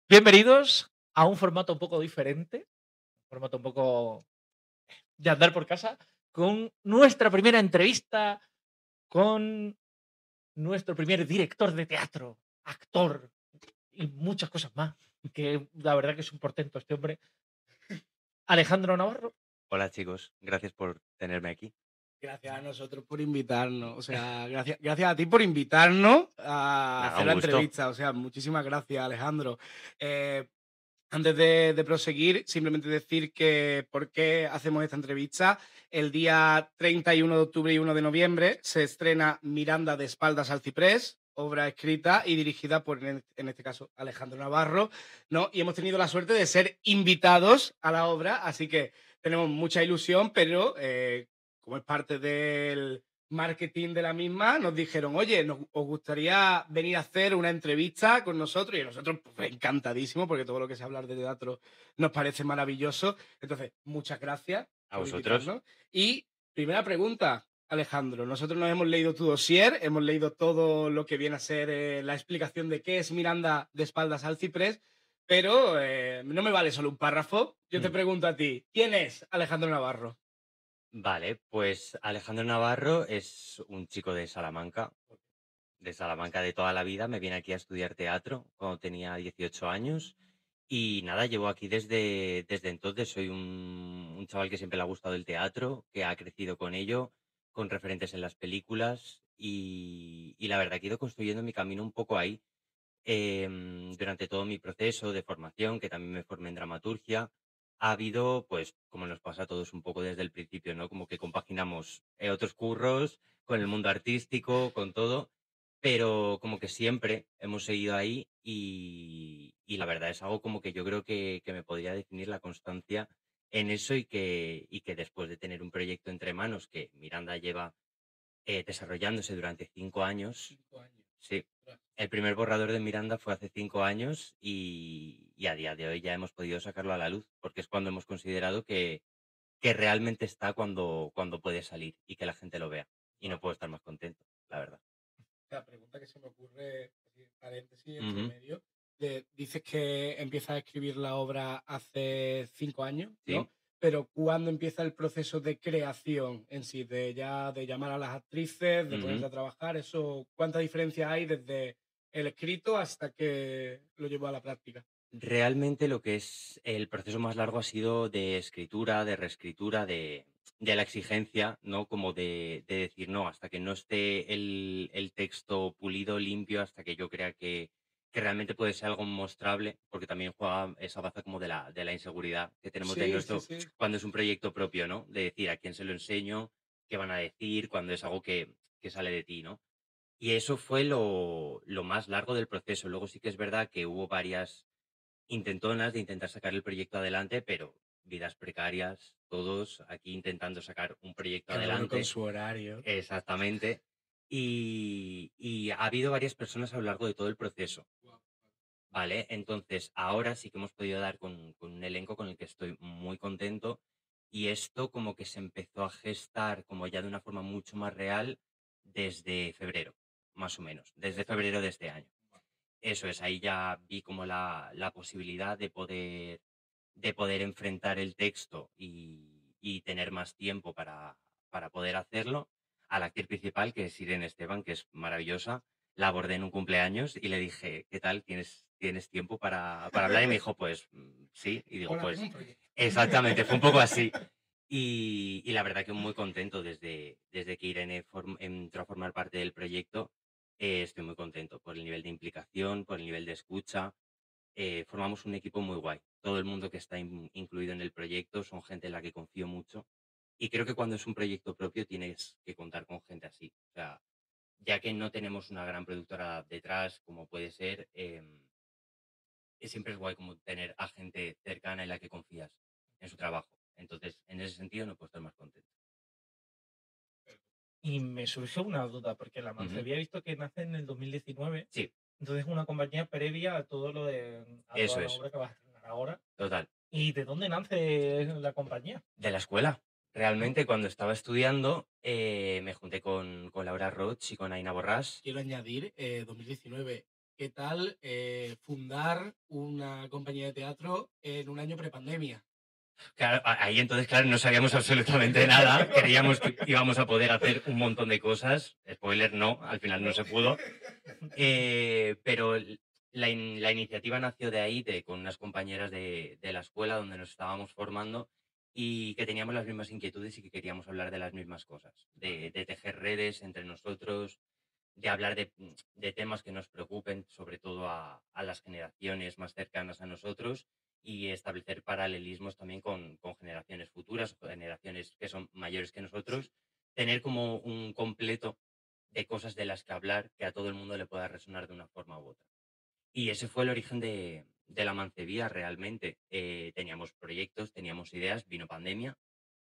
Bienvenidos a un formato un poco diferente, un formato un poco de andar por casa, con nuestra primera entrevista con nuestro primer director de teatro, actor y muchas cosas más, que la verdad que es un portento este hombre, Alejandro Navarro. Hola chicos, gracias por tenerme aquí. Gracias a nosotros por invitarnos, o sea, gracias a ti por invitarnos a Nada, hacer un la gusto. entrevista, o sea, muchísimas gracias, Alejandro. Eh, Antes de proseguir, simplemente decir que por qué hacemos esta entrevista. El día 31 de octubre y 1 de noviembre se estrena Miranda de espaldas al ciprés, obra escrita y dirigida por, en este caso, Alejandro Navarro, ¿no? Y hemos tenido la suerte de ser invitados a la obra, así que tenemos mucha ilusión, pero como es parte del marketing de la misma, nos dijeron, oye, ¿os gustaría venir a hacer una entrevista con nosotros? Y a nosotros, pues, encantadísimo, porque todo lo que sea hablar de teatro nos parece maravilloso. Entonces, muchas gracias A por vosotros. invitarnos. Y primera pregunta, Alejandro, nosotros nos hemos leído tu dossier, hemos leído todo lo que viene a ser la explicación de qué es Miranda de espaldas al ciprés, pero no me vale solo un párrafo. Yo te Mm. pregunto a ti, ¿quién es Alejandro Navarro? Vale, pues Alejandro Navarro es un chico de Salamanca de toda la vida. Me viene aquí a estudiar teatro cuando tenía 18 años. Y nada, llevo aquí desde entonces. Soy un chaval que siempre le ha gustado el teatro, que ha crecido con ello, con referentes en las películas. Y la verdad que he ido construyendo mi camino un poco ahí. Durante todo mi proceso de formación, que también me formé en dramaturgia, ha habido, pues, como nos pasa a todos un poco desde el principio, ¿no? Como que compaginamos otros curros con el mundo artístico, con todo, pero como que siempre hemos seguido ahí y la verdad es algo como que yo creo que me podría definir la constancia en eso y que después de tener un proyecto entre manos que Miranda lleva desarrollándose durante 5 años. 5 años. Sí, el primer borrador de Miranda fue hace 5 años y a día de hoy ya hemos podido sacarlo a la luz, porque es cuando hemos considerado que realmente está cuando puede salir y que la gente lo vea. Y no puedo estar más contento, la verdad. La pregunta que se me ocurre, así, paréntesis entre Ujú. medio, dices que empiezas a escribir la obra hace 5 años, Sí. ¿no? Pero ¿cuándo empieza el proceso de creación en sí? De ya de llamar a las actrices, de ponerte Ujú. a trabajar, eso, ¿cuánta diferencia hay desde el escrito hasta que lo llevo a la práctica? Realmente lo que es el proceso más largo ha sido de escritura, de reescritura, de la exigencia, ¿no? Como de decir, no, hasta que no esté el texto pulido, limpio, hasta que yo crea que realmente puede ser algo mostrable, porque también juega esa baza como de la inseguridad que tenemos de Sí, sí, nuestro, sí. cuando es un proyecto propio, ¿no? De decir a quién se lo enseño, qué van a decir, cuando es algo que sale de ti, ¿no? Y eso fue lo más largo del proceso. Luego sí que es verdad que hubo varias intentonas de intentar sacar el proyecto adelante, pero vidas precarias, todos aquí intentando sacar un proyecto Cada uno con adelante. su horario. Exactamente. Y ha habido varias personas a lo largo de todo el proceso, ¿vale? Entonces, ahora sí que hemos podido dar con un elenco con el que estoy muy contento y esto como que se empezó a gestar como ya de una forma mucho más real desde febrero, más o menos, desde febrero de este año. Eso es, ahí ya vi como la posibilidad de poder enfrentar el texto y tener más tiempo para poder hacerlo. A la actriz principal, que es Irene Esteban, que es maravillosa, la abordé en un cumpleaños y le dije, ¿qué tal? ¿Tienes tiempo para hablar? Y me dijo, pues sí. Y digo, Hola, tengo pues un proyecto. exactamente, fue un poco así. Y la verdad que muy contento desde que Irene entró a formar parte del proyecto. Estoy muy contento por el nivel de implicación, por el nivel de escucha. Formamos un equipo muy guay. Todo el mundo que está incluido en el proyecto son gente en la que confío mucho. Y creo que cuando es un proyecto propio tienes que contar con gente así. O sea, ya que no tenemos una gran productora detrás, como puede ser, siempre es guay como tener a gente cercana en la que confías en su trabajo. Entonces, en ese sentido, no puedo estar más contento. Y me surgió una duda, porque la Ujú. Mancería he visto que nace en el 2019, Sí, entonces es una compañía previa a todo a eso toda la es. obra que vas a estrenar ahora. Total. ¿Y de dónde nace la compañía? De la escuela. Ah, Realmente, cuando estaba estudiando, me junté con Laura Roach y con Aina Borràs. Quiero añadir, 2019. ¿qué tal fundar una compañía de teatro en un año prepandemia? Claro, ahí entonces, claro, no sabíamos absolutamente nada. Creíamos que íbamos a poder hacer un montón de cosas. Spoiler, no, al final no se pudo. Pero la iniciativa nació de ahí, con unas compañeras de la escuela donde nos estábamos formando y que teníamos las mismas inquietudes y que queríamos hablar de las mismas cosas, de tejer redes entre nosotros, de hablar de temas que nos preocupen, sobre todo a las generaciones más cercanas a nosotros y establecer paralelismos también con generaciones futuras, o generaciones que son mayores que nosotros, tener como un completo de cosas de las que hablar que a todo el mundo le pueda resonar de una forma u otra. Y ese fue el origen de la Mancebía realmente. Teníamos proyectos, teníamos ideas, vino pandemia,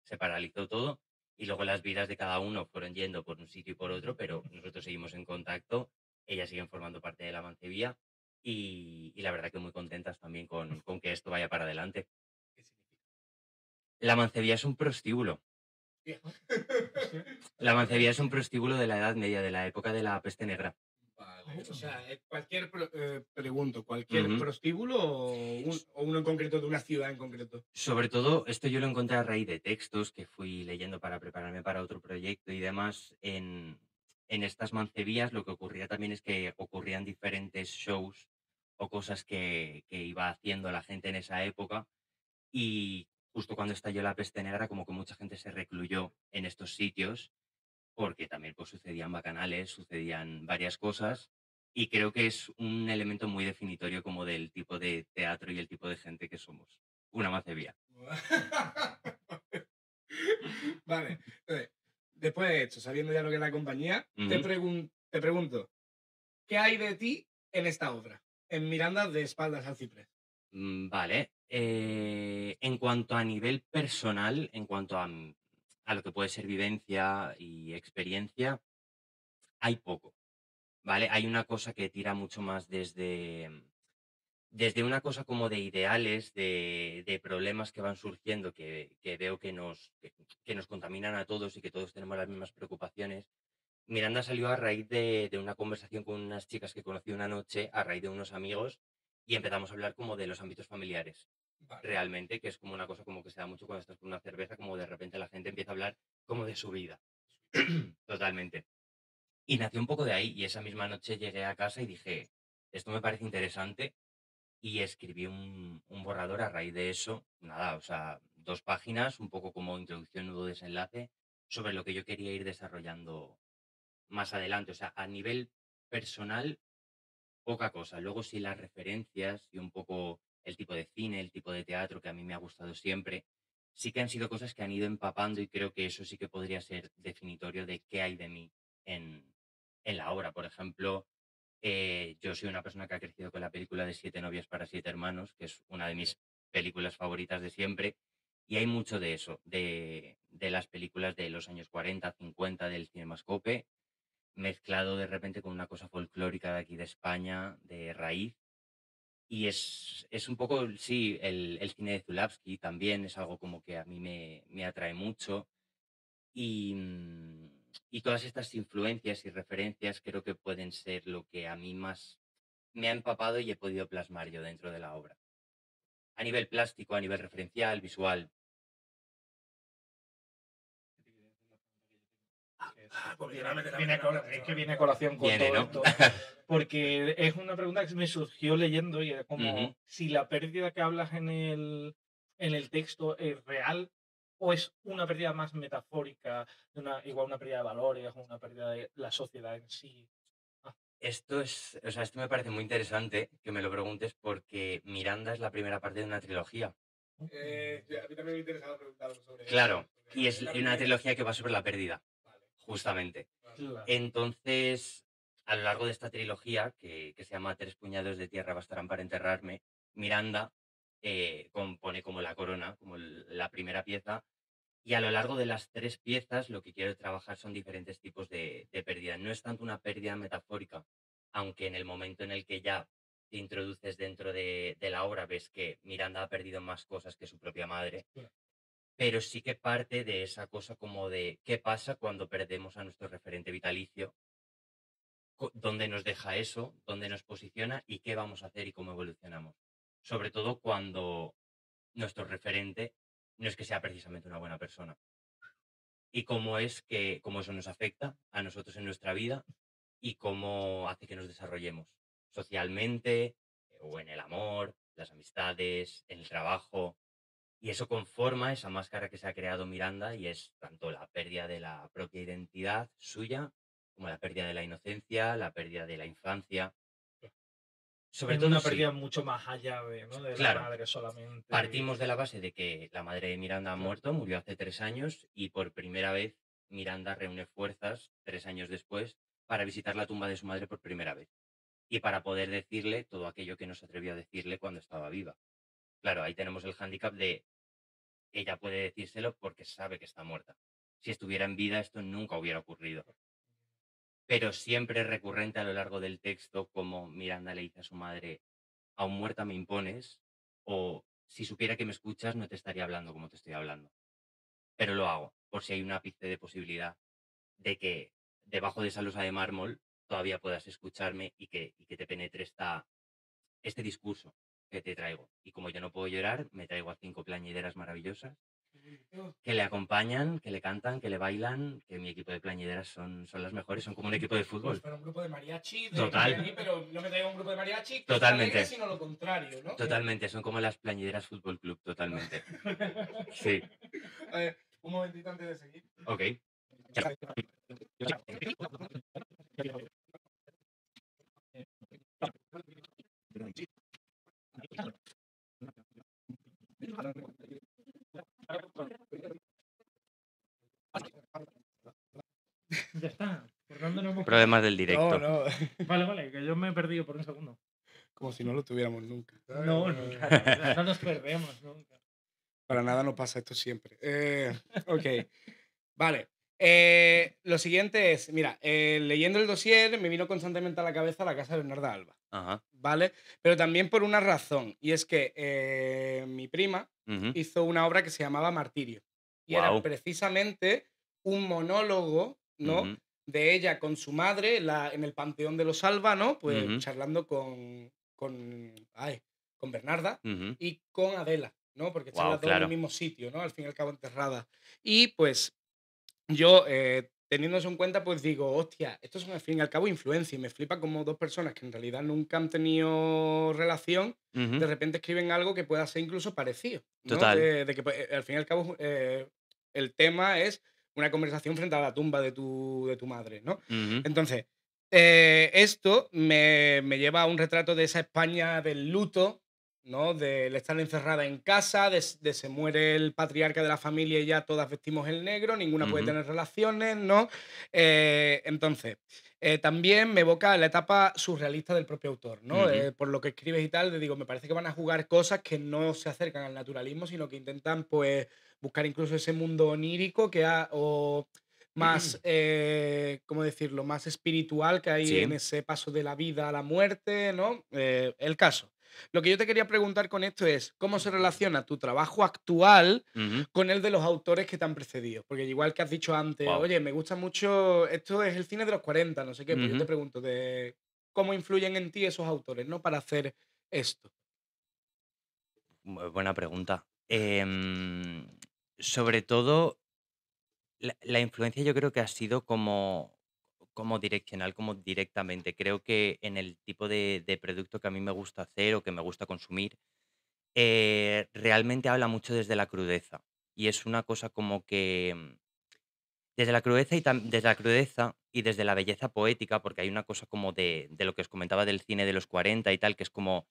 se paralizó todo y luego las vidas de cada uno fueron yendo por un sitio y por otro, pero nosotros seguimos en contacto, ellas siguen formando parte de la Mancebía y la verdad que muy contentas también con que esto vaya para adelante. ¿Qué significa? La Mancebía es un prostíbulo. La Mancebía es un prostíbulo de la Edad Media, de la época de la peste negra. Vale, o sea, pregunto, ¿cualquier Ujú. prostíbulo o uno en concreto de una ciudad en concreto? Sobre todo, esto yo lo encontré a raíz de textos que fui leyendo para prepararme para otro proyecto y demás. En estas mancebías lo que ocurría también es que ocurrían diferentes shows o cosas que iba haciendo la gente en esa época y justo cuando estalló la peste negra como que mucha gente se recluyó en estos sitios porque también pues sucedían bacanales, sucedían varias cosas y creo que es un elemento muy definitorio como del tipo de teatro y el tipo de gente que somos. Una mancebía. Vale, entonces, después de esto, sabiendo ya lo que es la compañía, te Ujú. pregunto, ¿qué hay de ti en esta obra? En Miranda de espaldas al ciprés. Vale. En cuanto a nivel personal, en cuanto a lo que puede ser vivencia y experiencia, hay poco, ¿vale? Hay una cosa que tira mucho más desde una cosa como de ideales, de problemas que van surgiendo, que veo que nos contaminan a todos y que todos tenemos las mismas preocupaciones. Miranda salió a raíz de una conversación con unas chicas que conocí una noche, a raíz de unos amigos, y empezamos a hablar como de los ámbitos familiares, Vale. realmente, que es como una cosa como que se da mucho cuando estás con una cerveza, como de repente la gente empieza a hablar como de su vida. Totalmente. Y nació un poco de ahí, y esa misma noche llegué a casa y dije, esto me parece interesante, y escribí un borrador a raíz de eso, nada, o sea, 2 páginas, un poco como introducción, nudo, desenlace, sobre lo que yo quería ir desarrollando más adelante. O sea, a nivel personal, poca cosa. Luego sí las referencias y un poco el tipo de cine, el tipo de teatro que a mí me ha gustado siempre, sí que han sido cosas que han ido empapando y creo que eso sí que podría ser definitorio de qué hay de mí en, en la obra. Por ejemplo, yo soy una persona que ha crecido con la película de Siete novias para siete hermanos, que es una de mis películas favoritas de siempre. Y hay mucho de eso, de las películas de los años 40, 50 del Cinemascope, mezclado de repente con una cosa folclórica de aquí de España, de raíz. Y es un poco, sí, el cine de Zulawski también es algo como que a mí me atrae mucho. Y todas estas influencias y referencias creo que pueden ser lo que a mí más me ha empapado y he podido plasmar yo dentro de la obra. A nivel plástico, a nivel referencial, visual. Es que viene a colación con Viene, todo ¿no? esto, porque es una pregunta que me surgió leyendo y era Ujú. como si la pérdida que hablas en el texto es real o es una pérdida más metafórica, igual una pérdida de valores o una pérdida de la sociedad en sí. Ah, O sea, esto me parece muy interesante que me lo preguntes porque Miranda es la primera parte de una trilogía. A mí también me interesaba preguntaros sobre Claro, sobre y es la una primera. trilogía que va sobre la pérdida, Vale, justamente. vale. claro. Entonces, a lo largo de esta trilogía, que se llama Tres puñados de tierra bastarán para enterrarme, Miranda compone como la corona, como la primera pieza, y a lo largo de las 3 piezas lo que quiero trabajar son diferentes tipos de pérdida. No es tanto una pérdida metafórica, aunque en el momento en el que ya te introduces dentro de la obra ves que Miranda ha perdido más cosas que su propia madre, Claro. pero sí que parte de esa cosa como de qué pasa cuando perdemos a nuestro referente vitalicio dónde nos deja eso, dónde nos posiciona y qué vamos a hacer y cómo evolucionamos. Sobre todo cuando nuestro referente no es que sea precisamente una buena persona. Y cómo eso nos afecta a nosotros en nuestra vida y cómo hace que nos desarrollemos socialmente o en el amor, las amistades, en el trabajo. Y eso conforma esa máscara que se ha creado Miranda y es tanto la pérdida de la propia identidad suya como la pérdida de la inocencia, la pérdida de la infancia. Sobre Es todo, una sí, pérdida mucho más allá de, ¿no? de la claro, madre solamente. partimos de la base de que la madre de Miranda ha Claro. muerto, murió hace 3 años y por primera vez Miranda reúne fuerzas 3 años después para visitar la tumba de su madre por primera vez y para poder decirle todo aquello que no se atrevió a decirle cuando estaba viva. Claro, ahí tenemos el hándicap de ella puede decírselo porque sabe que está muerta. Si estuviera en vida esto nunca hubiera ocurrido. Pero siempre es recurrente a lo largo del texto como Miranda le dice a su madre, aún muerta me impones, o si supiera que me escuchas no te estaría hablando como te estoy hablando. Pero lo hago, por si hay un ápice de posibilidad de que debajo de esa losa de mármol todavía puedas escucharme y que te penetre este discurso que te traigo. Y como yo no puedo llorar, me traigo a 5 plañideras maravillosas que le acompañan, que le cantan, que le bailan, que mi equipo de plañideras son las mejores, son como un equipo de fútbol. Para un grupo de mariachi, Total. pero no me traigo un grupo de mariachi que Totalmente. sea alegre, sino lo contrario, ¿no? Totalmente, son como las plañideras Fútbol Club, totalmente. Sí. A ver, un momentito antes de seguir. Ok. Ya está. ¿Por dónde nos hemos Problemas del No, directo. no. Vale, vale, que yo me he perdido por un segundo. Como si no lo tuviéramos nunca. No, nunca, no nos perdemos nunca. Para nada nos pasa esto siempre. Ok. Vale. Lo siguiente es, mira, leyendo el dossier me vino constantemente a la cabeza la casa de Bernarda Alba, Ajá. ¿vale? Pero también por una razón, y es que mi prima Ujú. hizo una obra que se llamaba Martirio. Y era Guau. precisamente un monólogo, ¿no? Ujú. De ella con su madre en el Panteón de los Alba, ¿no? Pues Ujú. charlando con Bernarda Ujú. y con Adela, ¿no? Porque están Guau, las dos en el claro. mismo sitio, ¿no? Al fin y al cabo enterradas. Y pues yo, teniendo eso en cuenta, pues digo, hostia, estos son al fin y al cabo influencia. Y me flipa como dos personas que en realidad nunca han tenido relación, Ujú. de repente escriben algo que pueda ser incluso parecido, ¿no? Total. De que pues, al fin y al cabo el tema es una conversación frente a la tumba de tu madre, ¿no? Ujú. Entonces, esto me lleva a un retrato de esa España del luto, ¿no? De estar encerrada en casa, de se muere el patriarca de la familia y ya todas vestimos el negro, ninguna puede Ujú. tener relaciones, ¿no? Entonces, también me evoca la etapa surrealista del propio autor, ¿no? Ujú. Por lo que escribes y tal, digo, me parece que van a jugar cosas que no se acercan al naturalismo, sino que intentan, pues, buscar incluso ese mundo onírico o más, ¿cómo decirlo?, más espiritual que hay en Sí. ese paso de la vida a la muerte, ¿no? El caso. Lo que yo te quería preguntar con esto es, ¿cómo se relaciona tu trabajo actual Ujú. con el de los autores que te han precedido? Porque igual que has dicho antes, Guau. oye, me gusta mucho, esto es el cine de los 40, no sé qué, pues yo te Ujú. pregunto de cómo influyen en ti esos autores, ¿no? Para hacer esto. Buena pregunta. Sobre todo, la influencia yo creo que ha sido como direccional, como directamente. Creo que en el tipo de producto que a mí me gusta hacer o que me gusta consumir, realmente habla mucho desde la crudeza. Y es una cosa como que desde la crudeza desde la crudeza y desde la belleza poética, porque hay una cosa como de lo que os comentaba del cine de los 40 y tal, que es como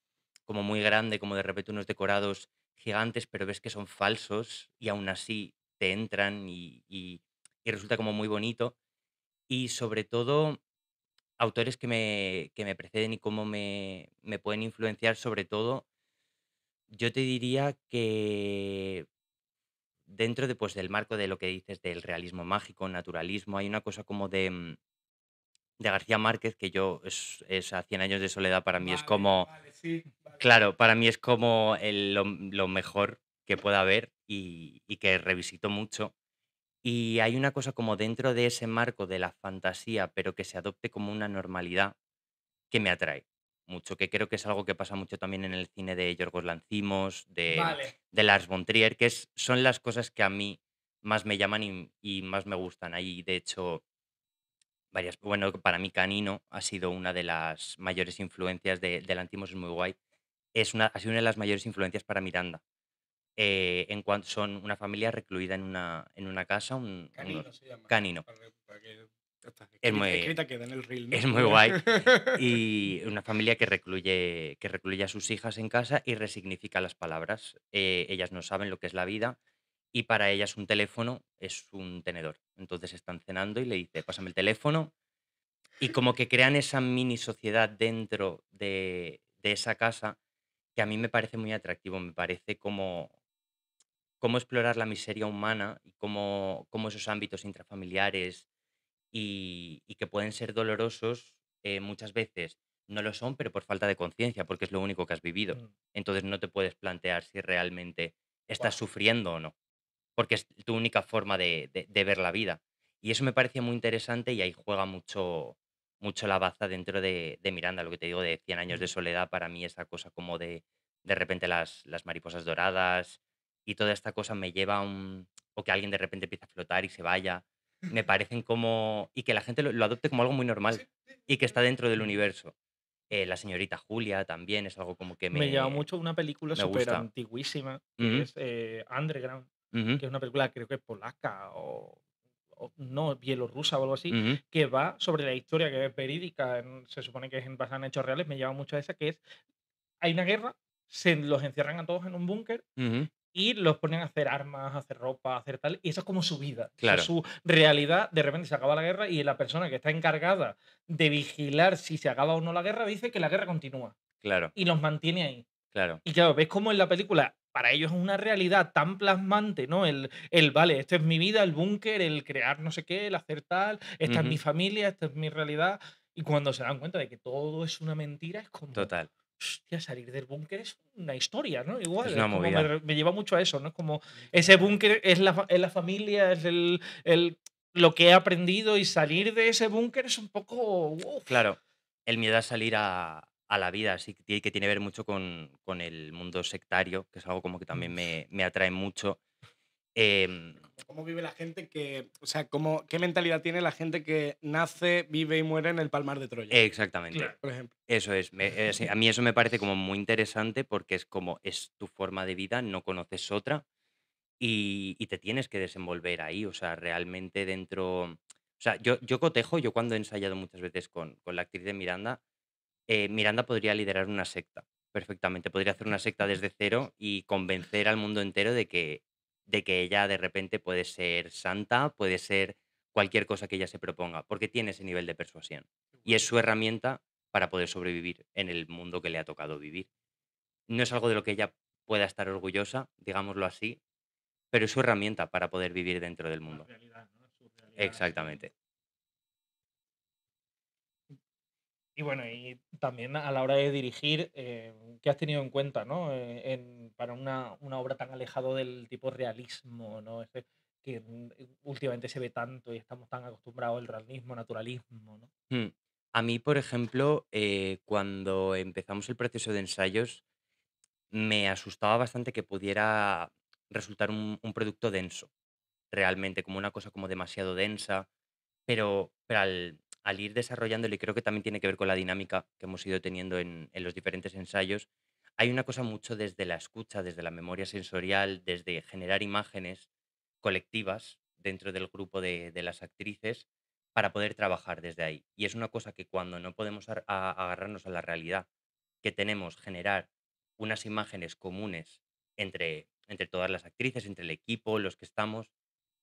muy grande, como de repente unos decorados gigantes, pero ves que son falsos y aún así te entran y resulta como muy bonito. Y sobre todo, autores que me preceden y cómo me pueden influenciar, sobre todo, yo te diría que dentro de, pues, del marco de lo que dices del realismo mágico, naturalismo, hay una cosa como de García Márquez que yo es a Cien años de soledad para mí es como, Vale, sí, vale. claro, para mí es como lo mejor que pueda haber y que revisito mucho. Y hay una cosa como dentro de ese marco de la fantasía, pero que se adopte como una normalidad, que me atrae mucho, que creo que es algo que pasa mucho también en el cine de Yorgos Lanthimos, Vale. de Lars von Trier, que son las cosas que a mí más me llaman y más me gustan. Hay, de hecho, varias. Bueno, para mí Canino ha sido una de las mayores influencias de Lanthimos, es muy guay. Ha sido una de las mayores influencias para Miranda. En cuanto son una familia recluida en una casa, Canino se llama. canino. Para que ya está. Es muy, Escrita queda en el reel, ¿no? es muy guay. Y una familia que recluye a sus hijas en casa y resignifica las palabras. Ellas no saben lo que es la vida y para ellas un teléfono es un tenedor. Entonces están cenando y le dice, pásame el teléfono. Y como que crean esa mini sociedad dentro de esa casa que a mí me parece muy atractivo. Me parece como cómo explorar la miseria humana y cómo esos ámbitos intrafamiliares y que pueden ser dolorosos, muchas veces no lo son, pero por falta de conciencia, porque es lo único que has vivido. Mm, Entonces no te puedes plantear si realmente estás guau. sufriendo o no, porque es tu única forma de ver la vida. Y eso me parecía muy interesante y ahí juega mucho la baza dentro de Miranda, lo que te digo de Cien años de Mm. soledad, para mí esa cosa como de repente las mariposas doradas y toda esta cosa me lleva a o que alguien de repente empiece a flotar y se vaya, me parecen como y que la gente lo adopte como algo muy Sí, normal sí, y que está dentro del Ujú. universo. La señorita Julia también es algo como que Me lleva mucho a una película me súper gusta. antiguísima, que Ujú, es Underground, ujú, que es una película creo que es polaca o no, bielorrusa o algo así, ujú, que va sobre la historia que es verídica, se supone que es basada en hechos reales, me lleva mucho a esa, que es, hay una guerra, se los encierran a todos en un búnker ujú. y los ponen a hacer armas, a hacer ropa, a hacer tal, y eso es como su vida, eso es Claro, su realidad. De repente se acaba la guerra y la persona que está encargada de vigilar si se acaba o no la guerra dice que la guerra continúa claro, y los mantiene ahí. claro. Y claro, ves cómo en la película para ellos es una realidad tan plasmante, ¿no? Vale, esto es mi vida, el búnker, el crear no sé qué, el hacer tal, esta es mi Ujú, familia, esta es mi realidad. Y cuando se dan cuenta de que todo es una mentira, es como, total. hostia, salir del búnker es una historia, ¿no? Igual, Es es una como movida. me lleva mucho a eso, ¿no? Es como ese totalmente. búnker es es la familia, es lo que he aprendido y salir de ese búnker es un poco, uf. Claro, el miedo a salir a la vida, sí, que tiene que ver mucho con el mundo sectario, que es algo como que también me atrae mucho. Em, ¿Cómo vive la gente que, o sea, qué mentalidad tiene la gente que nace, vive y muere en el Palmar de Troya, exactamente, Claro. por ejemplo? eso es. Sí, a mí eso me parece como muy interesante porque es como es tu forma de vida, no conoces otra y te tienes que desenvolver ahí, o sea, realmente dentro. O sea, yo cotejo, yo cuando he ensayado muchas veces con la actriz de Miranda, Miranda podría liderar una secta perfectamente. Podría hacer una secta desde cero y convencer al mundo entero de que ella de repente puede ser santa, puede ser cualquier cosa que ella se proponga, porque tiene ese nivel de persuasión. Y es su herramienta para poder sobrevivir en el mundo que le ha tocado vivir. No es algo de lo que ella pueda estar orgullosa, digámoslo así, pero es su herramienta para poder vivir dentro del La mundo. realidad, ¿no? Su realidad así. Exactamente. Y bueno, y también a la hora de dirigir, ¿qué has tenido en cuenta, ¿no? Para una obra tan alejado del tipo realismo, ¿no? Ese que últimamente se ve tanto y estamos tan acostumbrados al realismo, naturalismo, ¿no? Mm. A mí, por ejemplo, cuando empezamos el proceso de ensayos, me asustaba bastante que pudiera resultar un producto denso, realmente, como una cosa como demasiado densa, pero al ir desarrollándolo, y creo que también tiene que ver con la dinámica que hemos ido teniendo en los diferentes ensayos, hay una cosa mucho desde la escucha, desde la memoria sensorial, desde generar imágenes colectivas dentro del grupo de las actrices para poder trabajar desde ahí. Y es una cosa que cuando no podemos agarrarnos a la realidad que tenemos, generar unas imágenes comunes entre todas las actrices, entre el equipo, los que estamos,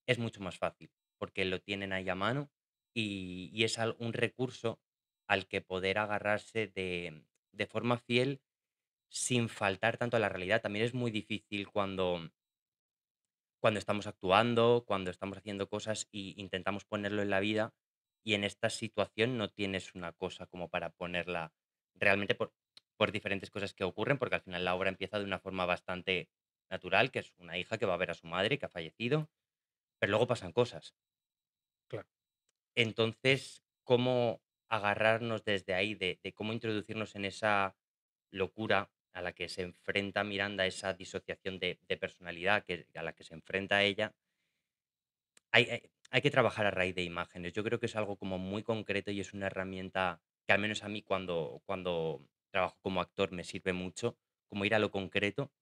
es mucho más fácil, porque lo tienen ahí a mano y es un recurso al que poder agarrarse de forma fiel sin faltar tanto a la realidad. También es muy difícil cuando estamos actuando, cuando estamos haciendo cosas y intentamos ponerlo en la vida y en esta situación no tienes una cosa como para ponerla realmente por diferentes cosas que ocurren, porque al final la obra empieza de una forma bastante natural, que es una hija que va a ver a su madre que ha fallecido, pero luego pasan cosas. Claro. Entonces, ¿cómo agarrarnos desde ahí, de cómo introducirnos en esa locura a la que se enfrenta Miranda, esa disociación de personalidad a la que se enfrenta ella? Hay que trabajar a raíz de imágenes. Yo creo que es algo como muy concreto y es una herramienta que al menos a mí cuando trabajo como actor me sirve mucho, como ir a lo concreto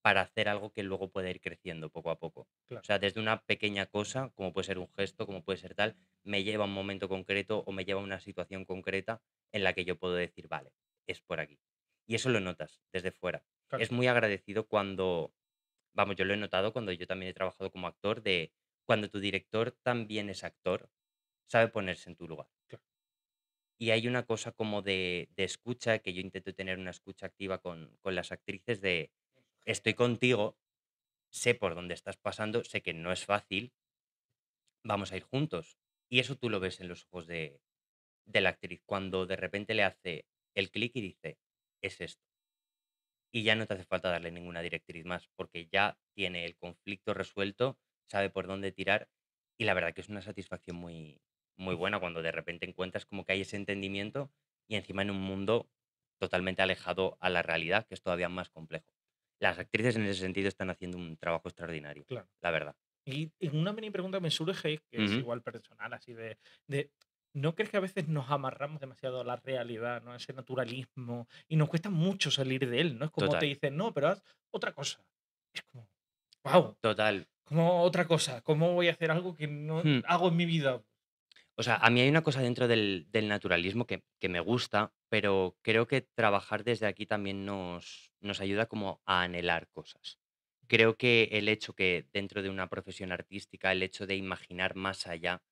para hacer algo que luego pueda ir creciendo poco a poco. O Claro. sea, desde una pequeña cosa, como puede ser un gesto, como puede ser tal, me lleva a un momento concreto o me lleva a una situación concreta en la que yo puedo decir, vale, es por aquí. Y eso lo notas desde fuera. Claro. Es muy agradecido cuando, vamos, yo lo he notado cuando yo también he trabajado como actor, de cuando tu director también es actor, sabe ponerse en tu lugar. Claro. Y hay una cosa como de escucha, que yo intento tener una escucha activa con las actrices de, estoy contigo, sé por dónde estás pasando, sé que no es fácil, vamos a ir juntos. Y eso tú lo ves en los ojos de la actriz, cuando de repente le hace el clic y dice, es esto. Y ya no te hace falta darle ninguna directriz más, porque ya tiene el conflicto resuelto, sabe por dónde tirar, y la verdad que es una satisfacción muy, muy buena cuando de repente encuentras como que hay ese entendimiento y encima en un mundo totalmente alejado a la realidad, que es todavía más complejo. Las actrices en ese sentido están haciendo un trabajo extraordinario, Claro. la verdad. Y una mini pregunta me surge, que es Ujú. igual personal, así de, ¿no crees que a veces nos amarramos demasiado a la realidad, ¿no? A ese naturalismo, y nos cuesta mucho salir de él, ¿no? Es como te Total, dicen, no, pero haz otra cosa. Es como, wow, total. como otra cosa. ¿Cómo voy a hacer algo que no Hmm. hago en mi vida? O sea, a mí hay una cosa dentro del naturalismo que me gusta, pero creo que trabajar desde aquí también nos ayuda como a anhelar cosas. Creo que el hecho que dentro de una profesión artística, el hecho de imaginar más allá,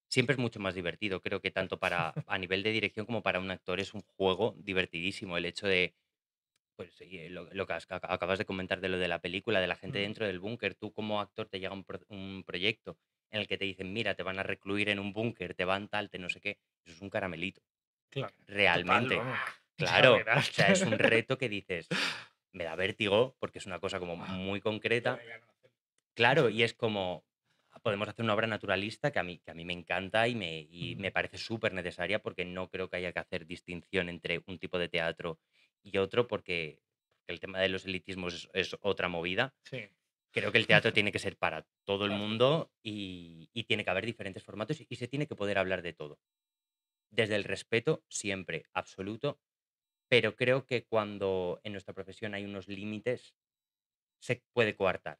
siempre es mucho más divertido. Creo que Claro. tanto para a nivel de dirección como para un actor es un juego divertidísimo. El hecho de, pues sí, lo que acabas de comentar de lo de la película, de la gente Mm, dentro del búnker, tú como actor te llega un proyecto en el que te dicen, mira, te van a recluir en un búnker, te van tal, te no sé qué. Eso es un caramelito, claro, total, realmente. vamos. Ya Claro, verás. o sea, es un reto que dices, me da vértigo porque es una cosa como muy Qué concreta. de ganas de hacerlo. Claro, y es como, podemos hacer una obra naturalista que a mí me encanta y Mm, me parece súper necesaria porque no creo que haya que hacer distinción entre un tipo de teatro y otro porque el tema de los elitismos es otra movida. sí, Creo que el teatro tiene que ser para todo el para todo. mundo y tiene que haber diferentes formatos y se tiene que poder hablar de todo. Desde el respeto, siempre, absoluto, pero creo que cuando en nuestra profesión hay unos límites, se puede coartar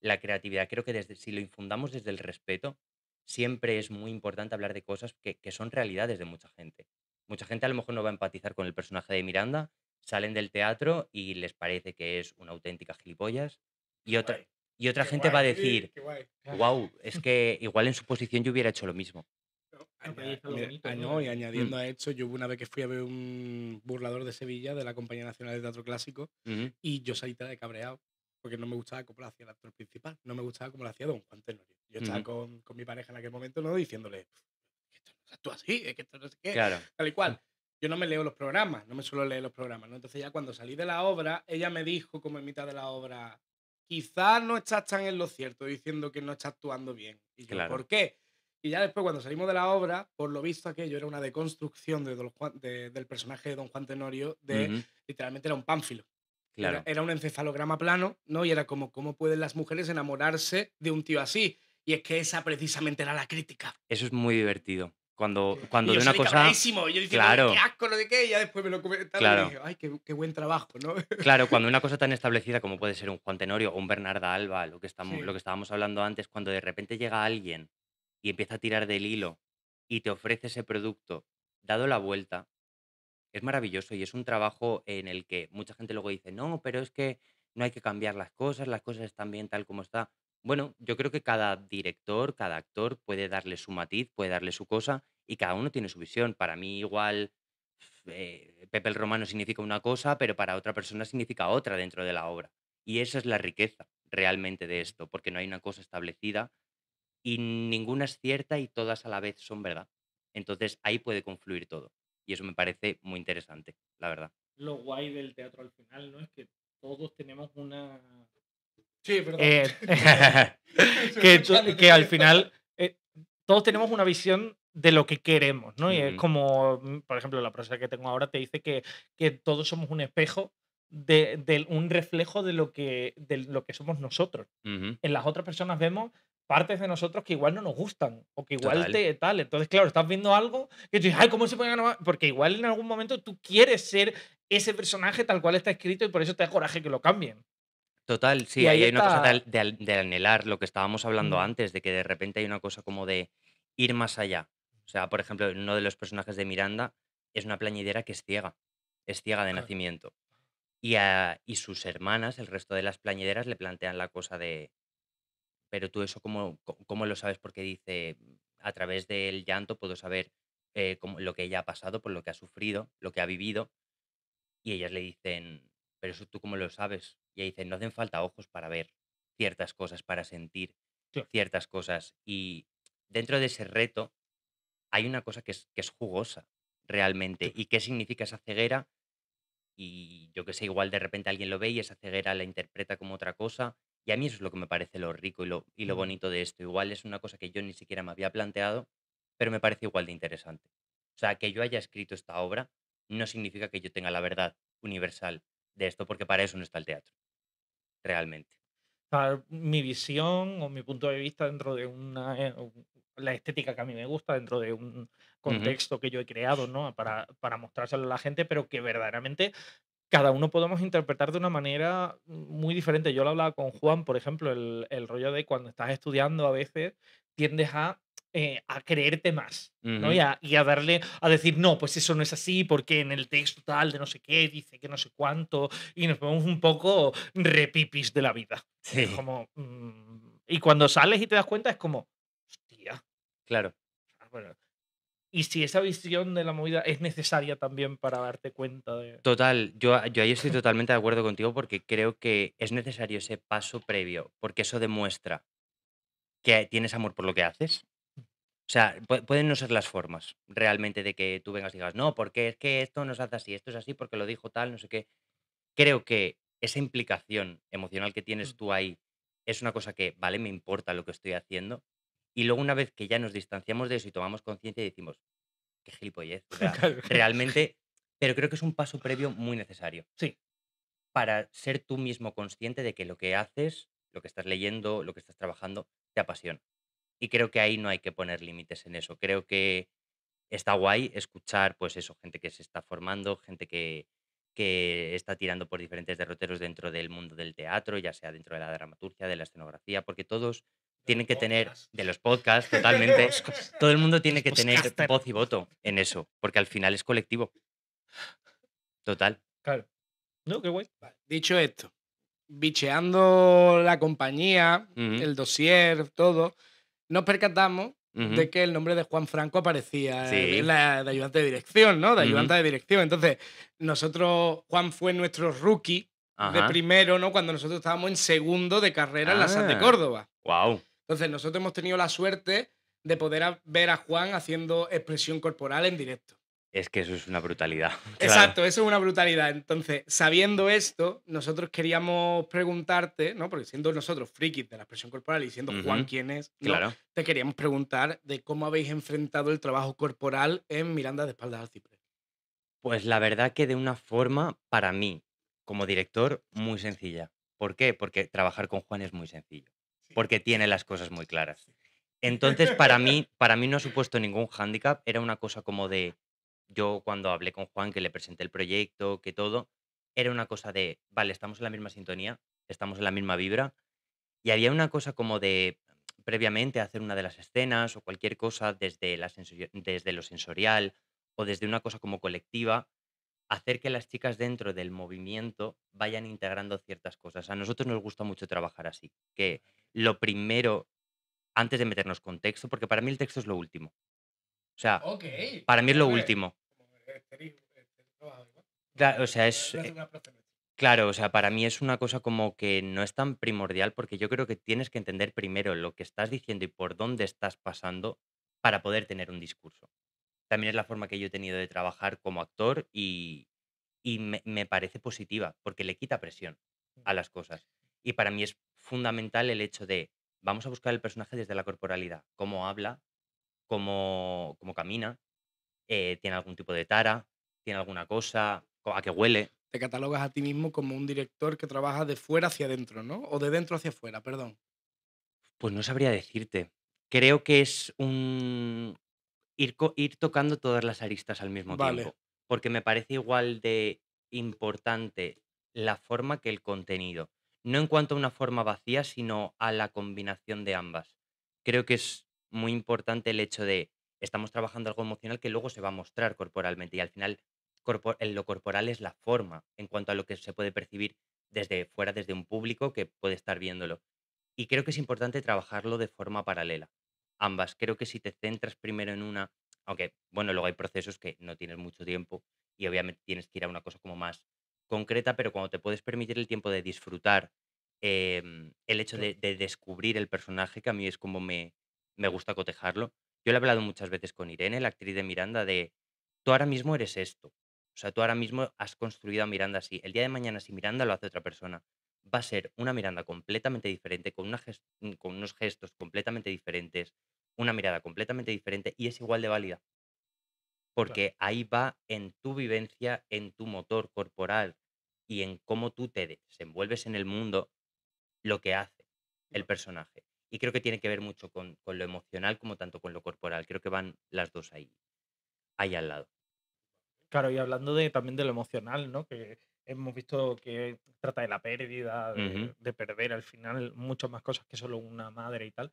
la creatividad. Creo que si lo infundamos desde el respeto, siempre es muy importante hablar de cosas que son realidades de mucha gente. Mucha gente a lo mejor no va a empatizar con el personaje de Miranda, salen del teatro y les parece que es una auténtica gilipollas, y Qué otra, guay, y otra qué gente va a guay, decir, qué guay. wow, es que igual en su posición yo hubiera hecho lo mismo. No, No, pero ahí está lo bonito, ¿no? no, y añadiendo Mm, a esto, yo hubo una vez que fui a ver un burlador de Sevilla de la Compañía Nacional de Teatro Clásico ujú, y yo salí de cabreado porque no me gustaba cómo lo hacía el actor principal, no me gustaba cómo lo hacía Don Juan Tenorio. Yo estaba ujú, con mi pareja en aquel momento, ¿no? Diciéndole, que esto no se actúa así, es que esto no sé qué, claro, tal y cual. Yo no me leo los programas, no me suelo leer los programas, ¿no? Entonces ya cuando salí de la obra, ella me dijo como en mitad de la obra, quizás no estás tan en lo cierto diciendo que no estás actuando bien. Y yo, claro. ¿por qué? Y ya después, cuando salimos de la obra, por lo visto aquello era una deconstrucción del personaje de Don Juan Tenorio, Ujú, literalmente era un pánfilo. Era, claro. era un encefalograma plano, ¿no? Y era como, ¿cómo pueden las mujeres enamorarse de un tío así? Y es que esa precisamente era la crítica. Eso es muy divertido. Cuando, Y cuando yo de una salí cosa, cabreísimo, y yo diciendo, qué claro, asco, no sé qué, y ya después me lo comentaron y claro. dije, ay, qué buen trabajo, ¿no? Claro, cuando una cosa tan establecida como puede ser un Juan Tenorio o un Bernarda Alba, lo Sí. que estábamos hablando antes, cuando de repente llega alguien y empieza a tirar del hilo y te ofrece ese producto dado la vuelta, es maravilloso y es un trabajo en el que mucha gente luego dice, no, pero es que no hay que cambiar las cosas están bien tal como está. Bueno, yo creo que cada director, cada actor puede darle su matiz, puede darle su cosa y cada uno tiene su visión. Para mí igual Pepe el Romano significa una cosa, pero para otra persona significa otra dentro de la obra. Y esa es la riqueza realmente de esto, porque no hay una cosa establecida y ninguna es cierta y todas a la vez son verdad. Entonces ahí puede confluir todo. Y eso me parece muy interesante, la verdad. Lo guay del teatro al final, ¿no? Es que todos tenemos una Sí, perdón. Que al final todos tenemos una visión de lo que queremos, ¿no? Y es Ujú, como, por ejemplo, la profesora que tengo ahora te dice que todos somos un espejo un reflejo de lo que somos nosotros. ujú, En las otras personas vemos partes de nosotros que igual no nos gustan o que igual total. te tal. Entonces, claro, estás viendo algo que tú dices, ay, ¿cómo se puede ganar? Porque igual en algún momento tú quieres ser ese personaje tal cual está escrito y por eso te da coraje que lo cambien. Total, Y sí, ahí ahí hay una cosa está. de anhelar, lo que estábamos hablando mm, antes, de que de repente hay una cosa como de ir más allá. O sea, por ejemplo, uno de los personajes de Miranda es una plañidera que es ciega de claro, nacimiento. Y sus hermanas, el resto de las plañideras, le plantean la cosa de, pero tú eso cómo lo sabes, porque dice, a través del llanto puedo saber lo que ella ha pasado, por lo que ha sufrido, lo que ha vivido. Y ellas le dicen: "Pero eso, ¿tú cómo lo sabes?". Y ella dice: "No hacen falta ojos para ver ciertas cosas, para sentir claro, ciertas cosas". Y dentro de ese reto hay una cosa que es jugosa realmente. claro, ¿Y qué significa esa ceguera? Y yo que sé, igual de repente alguien lo ve y esa ceguera la interpreta como otra cosa. Y a mí eso es lo que me parece lo rico y lo mm, bonito de esto. Igual es una cosa que yo ni siquiera me había planteado, pero me parece igual de interesante. O sea, que yo haya escrito esta obra no significa que yo tenga la verdad universal de esto, porque para eso no está el teatro, realmente. sea, mi visión o mi punto de vista dentro de la estética que a mí me gusta, dentro de un Ujú, contexto que yo he creado, ¿no? Para mostrárselo a la gente, pero que verdaderamente cada uno podemos interpretar de una manera muy diferente. Yo lo hablaba con Juan, por ejemplo, el rollo de cuando estás estudiando a veces tiendes a creerte más, ¿no? ujú. Y a darle, a decir, no, pues eso no es así, porque en el texto tal de no sé qué dice que no sé cuánto, y nos ponemos un poco repipis de la vida. Es Sí, como, y cuando sales y te das cuenta es como, hostia, claro. bueno, y si esa visión de la movida es necesaria también para darte cuenta de... Total, yo ahí estoy totalmente de acuerdo contigo porque creo que es necesario ese paso previo, porque eso demuestra que tienes amor por lo que haces. O sea, pueden no ser las formas realmente de que tú vengas y digas, no, porque es que esto no se hace así, esto es así porque lo dijo tal, no sé qué. Creo que esa implicación emocional que tienes tú ahí es una cosa que, vale, me importa lo que estoy haciendo. Y luego una vez que ya nos distanciamos de eso y tomamos conciencia y decimos, qué gilipollez, o sea, Claro. realmente, pero creo que es un paso previo muy necesario Sí, para ser tú mismo consciente de que lo que haces, lo que estás leyendo, lo que estás trabajando, te apasiona. Y creo que ahí no hay que poner límites en eso. Creo que está guay escuchar, pues eso, gente que se está formando, gente que está tirando por diferentes derroteros dentro del mundo del teatro, ya sea dentro de la dramaturgia, de la escenografía, porque todos De los tienen que tener, podcasts. de los podcasts, los totalmente, podcasts, todo el mundo tiene los que tener podcasters. voz y voto en eso, porque al final es colectivo, total. Claro. No, qué guay. Vale, dicho esto, bicheando la compañía, Ujú, el dossier, todo, nos percatamos ujú, de que el nombre de Juan Franco aparecía en sí, la de ayudante de dirección, ¿no? De ujú, ayudante de dirección. Entonces, nosotros, Juan fue nuestro rookie de ajá. primero, ¿no? Cuando nosotros estábamos en segundo de carrera en la SAT de Ah, Córdoba. wow. Entonces, nosotros hemos tenido la suerte de poder ver a Juan haciendo expresión corporal en directo. Es que eso es una brutalidad, claro. Exacto, eso es una brutalidad. Entonces, sabiendo esto, nosotros queríamos preguntarte, ¿no? Porque siendo nosotros frikis de la expresión corporal y siendo Juan Ujú, quien es, ¿no? claro. Te queríamos preguntar de cómo habéis enfrentado el trabajo corporal en Miranda de espaldas al ciprés. Pues la verdad que de una forma, para mí, como director, muy sencilla. ¿Por qué? Porque trabajar con Juan es muy sencillo, Sí. porque tiene las cosas muy claras. Sí. Entonces, para mí no ha supuesto ningún hándicap, era una cosa como de, yo cuando hablé con Juan, que le presenté el proyecto, que todo, era una cosa de, vale, estamos en la misma sintonía, estamos en la misma vibra, y había una cosa como de, previamente, hacer una de las escenas o cualquier cosa desde lo sensorial o desde una cosa como colectiva, hacer que las chicas dentro del movimiento vayan integrando ciertas cosas. A nosotros nos gusta mucho trabajar así, que lo primero, antes de meternos con texto, porque para mí el texto es lo último. O sea, Ok, para mí es lo hombre. último. Como trabajo igual. O sea, Voy a hacer una profe nuestra. claro, o sea, para mí es una cosa como que no es tan primordial porque yo creo que tienes que entender primero lo que estás diciendo y por dónde estás pasando para poder tener un discurso. También es la forma que yo he tenido de trabajar como actor y me parece positiva porque le quita presión a las cosas. Y para mí es fundamental el hecho de, vamos a buscar el personaje desde la corporalidad, cómo habla, cómo camina, tiene algún tipo de tara, tiene alguna cosa, a qué huele. Te catalogas a ti mismo como un director que trabaja de fuera hacia adentro, ¿no? O de dentro hacia afuera, perdón. Pues no sabría decirte. Creo que es un ir tocando todas las aristas al mismo Vale, tiempo, porque me parece igual de importante la forma que el contenido. No en cuanto a una forma vacía, sino a la combinación de ambas. Creo que es muy importante el hecho de estamos trabajando algo emocional que luego se va a mostrar corporalmente y al final en lo corporal es la forma en cuanto a lo que se puede percibir desde fuera, desde un público que puede estar viéndolo. Y creo que es importante trabajarlo de forma paralela. Ambas. Creo que si te centras primero en una, aunque, bueno, luego hay procesos que no tienes mucho tiempo y obviamente tienes que ir a una cosa como más concreta, pero cuando te puedes permitir el tiempo de disfrutar el hecho claro. de descubrir el personaje, que a mí es como me gusta cotejarlo. Yo le he hablado muchas veces con Irene, la actriz de Miranda, de tú ahora mismo eres esto. O sea, tú ahora mismo has construido a Miranda así. El día de mañana, si Miranda lo hace otra persona, va a ser una Miranda completamente diferente, con unos gestos completamente diferentes, una mirada completamente diferente y es igual de válida, Claro. porque ahí va en tu vivencia, en tu motor corporal y en cómo tú te desenvuelves en el mundo, lo que hace el personaje. Y creo que tiene que ver mucho con lo emocional como tanto con lo corporal. Creo que van las dos ahí al lado. Claro, y hablando de también de lo emocional, ¿no? Que hemos visto que trata de la pérdida, Ujú. de perder al final muchas más cosas que solo una madre y tal.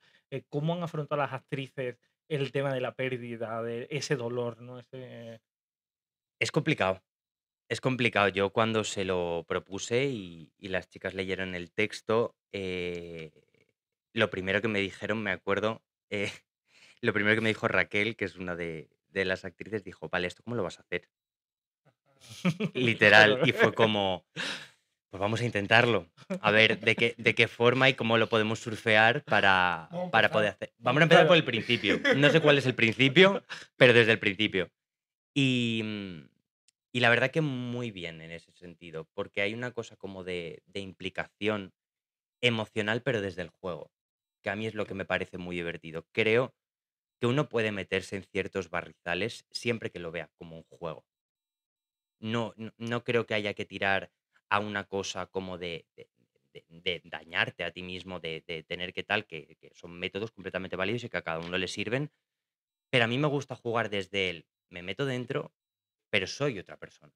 ¿Cómo han afrontado las actrices el tema de la pérdida, de ese dolor, ¿no? Ese... Es complicado. Es complicado. Yo cuando se lo propuse y las chicas leyeron el texto, lo primero que me dijeron, me acuerdo, lo primero que me dijo Raquel, que es una de las actrices, dijo: "Vale, ¿esto cómo lo vas a hacer?". Literal, Claro. y fue como, pues vamos a intentarlo. A ver de qué forma y cómo lo podemos surfear Vamos a para poder empezar. hacer. Vamos a empezar por Claro. el principio. No sé cuál es el principio, pero desde el principio. Y, y la verdad que muy bien en ese sentido, porque hay una cosa como de implicación emocional, pero desde el juego, que a mí es lo que me parece muy divertido. Creo que uno puede meterse en ciertos barrizales siempre que lo vea como un juego. No creo que haya que tirar a una cosa como de dañarte a ti mismo, de tener que tal, que son métodos completamente válidos y que a cada uno le sirven, pero a mí me gusta jugar desde el me meto dentro, pero soy otra persona.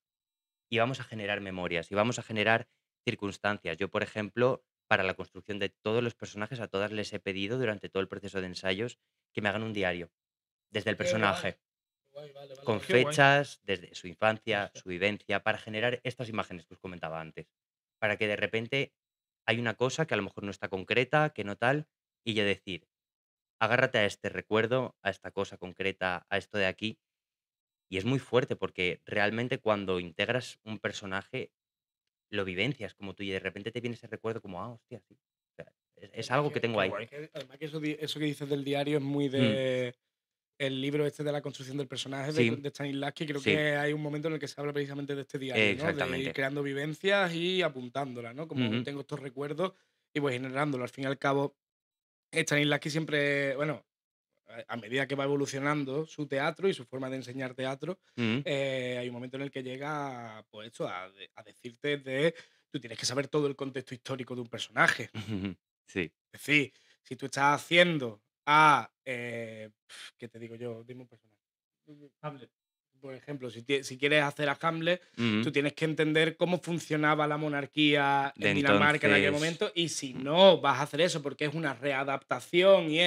Y vamos a generar memorias y vamos a generar circunstancias. Yo, por ejemplo, para la construcción de todos los personajes, a todas les he pedido durante todo el proceso de ensayos que me hagan un diario, desde el Qué guay. personaje, Qué guay, vale, vale, con vale. Qué guay. fechas, desde su Sí, infancia, sí. su vivencia, para generar estas imágenes que os comentaba antes. Para que de repente hay una cosa que a lo mejor no está concreta, que no tal, y yo decir, agárrate a este recuerdo, a esta cosa concreta, a esto de aquí. Y es muy fuerte porque realmente cuando integras un personaje lo vivencias como tú y de repente te viene ese recuerdo como, hostia, sí. O sea, es Además algo que que, tengo Qué ahí. guay. además que eso que dices del diario es muy Mm, de el libro este de la construcción del personaje sí, de Stanislavski. Creo sí, que hay un momento en el que se habla precisamente de este diario, ¿no? De ir exactamente. creando vivencias y apuntándolas, ¿no? Como Ujú, tengo estos recuerdos y voy generándolo. Al fin y al cabo, Stanislavski siempre, bueno, a medida que va evolucionando su teatro y su forma de enseñar teatro, ujú, hay un momento en el que llega, pues esto, a decirte de, tú tienes que saber todo el contexto histórico de un personaje. ujú, sí, Es decir, si tú estás haciendo a, ¿qué te digo yo? Dime un personaje. Hamlet. Por ejemplo, si quieres hacer a Hamlet, ujú. tú tienes que entender cómo funcionaba la monarquía De en Dinamarca en aquel entonces, momento, y si mm, no vas a hacer eso porque es una readaptación y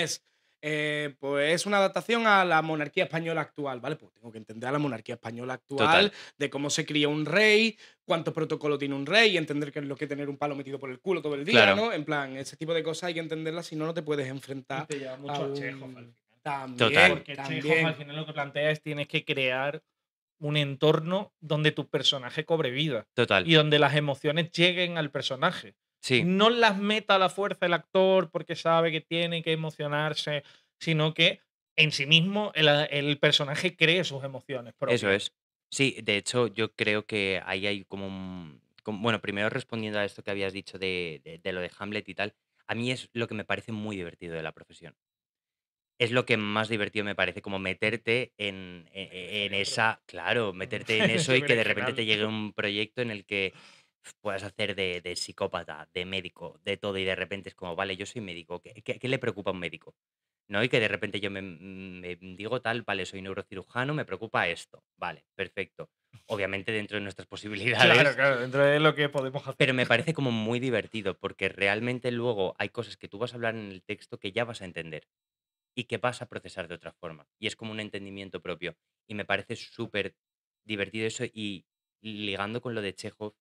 pues es una adaptación a la monarquía española actual, ¿vale? Pues tengo que entender a la monarquía española actual, total, de cómo se cría un rey, cuánto protocolo tiene un rey, y entender qué es lo que tener un palo metido por el culo todo el día, claro, ¿no? En plan, ese tipo de cosas hay que entenderlas, si no, no te puedes Y enfrentar te lleva a mucho a Chekhov al un... final. total, También, Porque Chekhov al también. final lo que plantea es tienes que crear un entorno donde tu personaje cobre vida total. y donde las emociones lleguen al personaje. Sí, No las meta a la fuerza el actor porque sabe que tiene que emocionarse, sino que en sí mismo el personaje cree sus emociones eso propias. es. Sí, de hecho, yo creo que ahí hay como bueno, primero respondiendo a esto que habías dicho de lo de Hamlet y tal, a mí es lo que me parece muy divertido de la profesión. Es lo que más divertido me parece, como meterte en esa, claro, meterte en eso Qué y que de berenjenal. repente te llegue un proyecto en el que puedas hacer de psicópata, de médico, de todo, y de repente es como, vale, yo soy médico, ¿qué le preocupa a un médico? ¿No? Y que de repente yo me digo tal, vale, soy neurocirujano, me preocupa esto, vale, perfecto. Obviamente dentro de nuestras Claro, posibilidades, claro, dentro de lo que podemos hacer. pero me parece como muy divertido, porque realmente luego hay cosas que tú vas a hablar en el texto que ya vas a entender y que vas a procesar de otra forma. Y es como un entendimiento propio. Y me parece súper divertido eso. Y ligando con lo de Chekhov,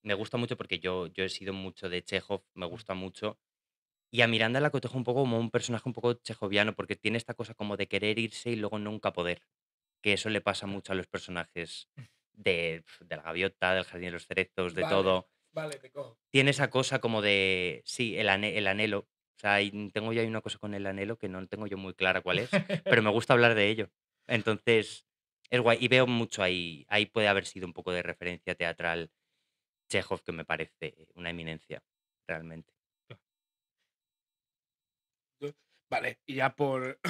me gusta mucho porque yo he sido mucho de Chekhov, me gusta mucho. Y a Miranda la cotejo un poco como un personaje un poco chejoviano, porque tiene esta cosa como de querer irse y luego nunca poder. Que eso le pasa mucho a los personajes de la gaviota, del jardín de los cerezos, de Vale, todo. vale, te cojo. Tiene esa cosa como de, sí, el anhelo. O sea, tengo yo ahí una cosa con el anhelo que no tengo yo muy clara cuál es, pero me gusta hablar de ello. Entonces, es guay. Y veo mucho ahí puede haber sido un poco de referencia teatral Chekhov, que me parece una eminencia, realmente. Vale, y ya por,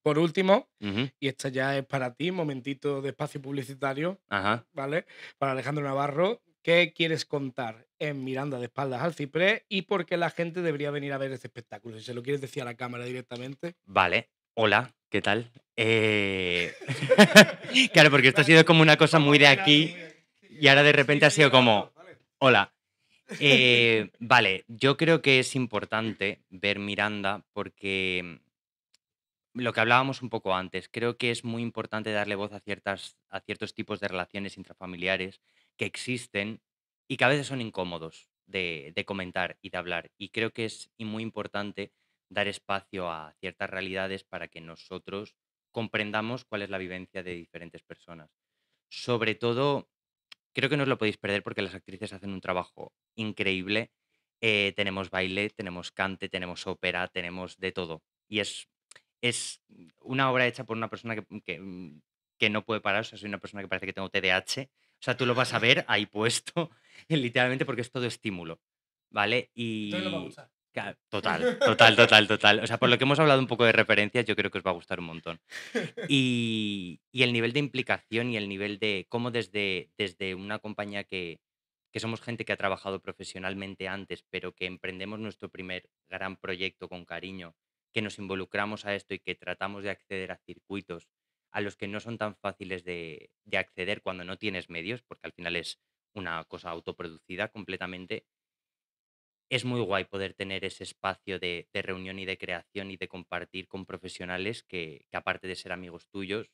por último, Ujú, y esta ya es para ti, momentito de espacio publicitario, ajá. ¿vale? Para Alejandro Navarro, ¿qué quieres contar en Miranda de espaldas al ciprés y por qué la gente debería venir a ver este espectáculo? Si se lo quieres decir a la cámara directamente. Vale. Hola, ¿qué tal? Claro, porque esto ha sido como una cosa muy de aquí y ahora de repente ha sido como, hola. Vale, yo creo que es importante ver Miranda porque lo que hablábamos un poco antes, creo que es muy importante darle voz a ciertos tipos de relaciones intrafamiliares que existen y que a veces son incómodos de comentar y de hablar. Y creo que es muy importante dar espacio a ciertas realidades para que nosotros comprendamos cuál es la vivencia de diferentes personas. Sobre todo, creo que no os lo podéis perder porque las actrices hacen un trabajo increíble. Tenemos baile, tenemos cante, tenemos ópera, tenemos de todo. Y es una obra hecha por una persona que no puede parar. O sea, soy una persona que parece que tengo TDAH. O sea, tú lo vas a ver ahí puesto, literalmente, porque es todo estímulo. ¿Vale? Entonces lo va a Y. usar. Total, total, total, total. O sea, por lo que hemos hablado un poco de referencias, yo creo que os va a gustar un montón. Y el nivel de implicación y el nivel de cómo desde una compañía que somos gente que ha trabajado profesionalmente antes, pero que emprendemos nuestro primer gran proyecto con cariño, que nos involucramos a esto y que tratamos de acceder a circuitos a los que no son tan fáciles de acceder cuando no tienes medios, porque al final es una cosa autoproducida completamente. Es muy guay poder tener ese espacio de reunión y de creación y de compartir con profesionales que aparte de ser amigos tuyos,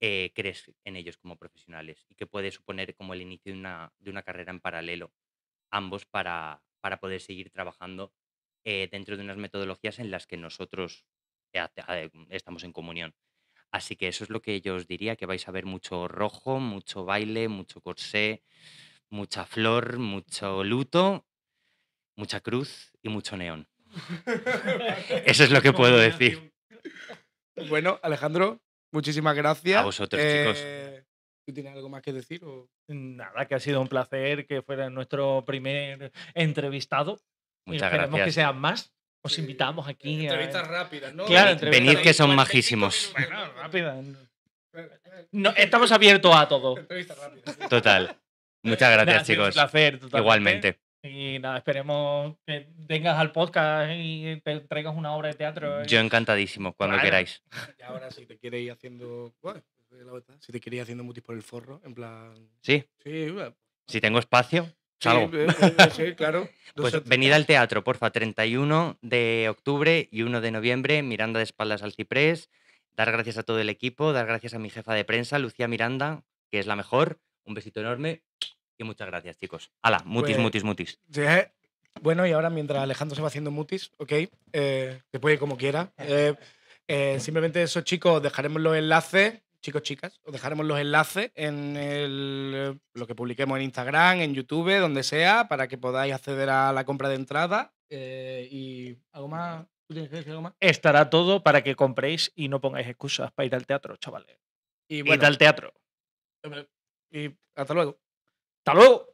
crees en ellos como profesionales y que puede suponer como el inicio de una carrera en paralelo, ambos para poder seguir trabajando dentro de unas metodologías en las que nosotros estamos en comunión. Así que eso es lo que yo os diría, que vais a ver mucho rojo, mucho baile, mucho corsé, mucha flor, mucho luto, mucha cruz y mucho neón. Eso es lo que puedo decir. Bueno, Alejandro, muchísimas A gracias. vosotros, chicos. ¿Tú tienes algo más que decir? Nada, que ha sido un placer que fuera nuestro primer entrevistado. Y Muchas esperemos que gracias. sean más. Os invitamos aquí Entrevistas rápidas, ¿no? Claro, Venid que son 45 majísimos. minutos. Bueno, rápida. No, estamos abiertos a todo. Entrevistas rápidas. Total. Muchas gracias, Nada, ha sido un chicos. placer, totalmente. Igualmente. Y nada, esperemos que vengas al podcast y te traigas una obra de teatro. Yo encantadísimo, cuando Claro. queráis. Y ahora si te quieres ir haciendo. Bueno, si te quieres ir haciendo mutis por el forro, en plan. Sí, Sí, bueno, si tengo espacio, sí, salgo. sí, claro. Pues venid al teatro, porfa, 31 de octubre y 1 de noviembre, Miranda de espaldas al ciprés. Dar gracias a todo el equipo, dar gracias a mi jefa de prensa, Lucía Miranda, que es la mejor. Un besito enorme y muchas gracias, chicos. Hala, mutis, Pues- mutis, mutis. Sí, bueno, y ahora mientras Alejandro se va haciendo mutis, ¿ok? Se puede ir como quiera. Simplemente eso, chicos, dejaremos los enlaces, chicos, chicas, os dejaremos los enlaces en lo que publiquemos en Instagram, en YouTube, donde sea, para que podáis acceder a la compra de entrada. Y algo más. ¿Tú tienes que decir algo más? Estará todo para que compréis y no pongáis excusas para ir al teatro, chavales. Y Id bueno, al teatro. y hasta luego. ¡Hasta luego!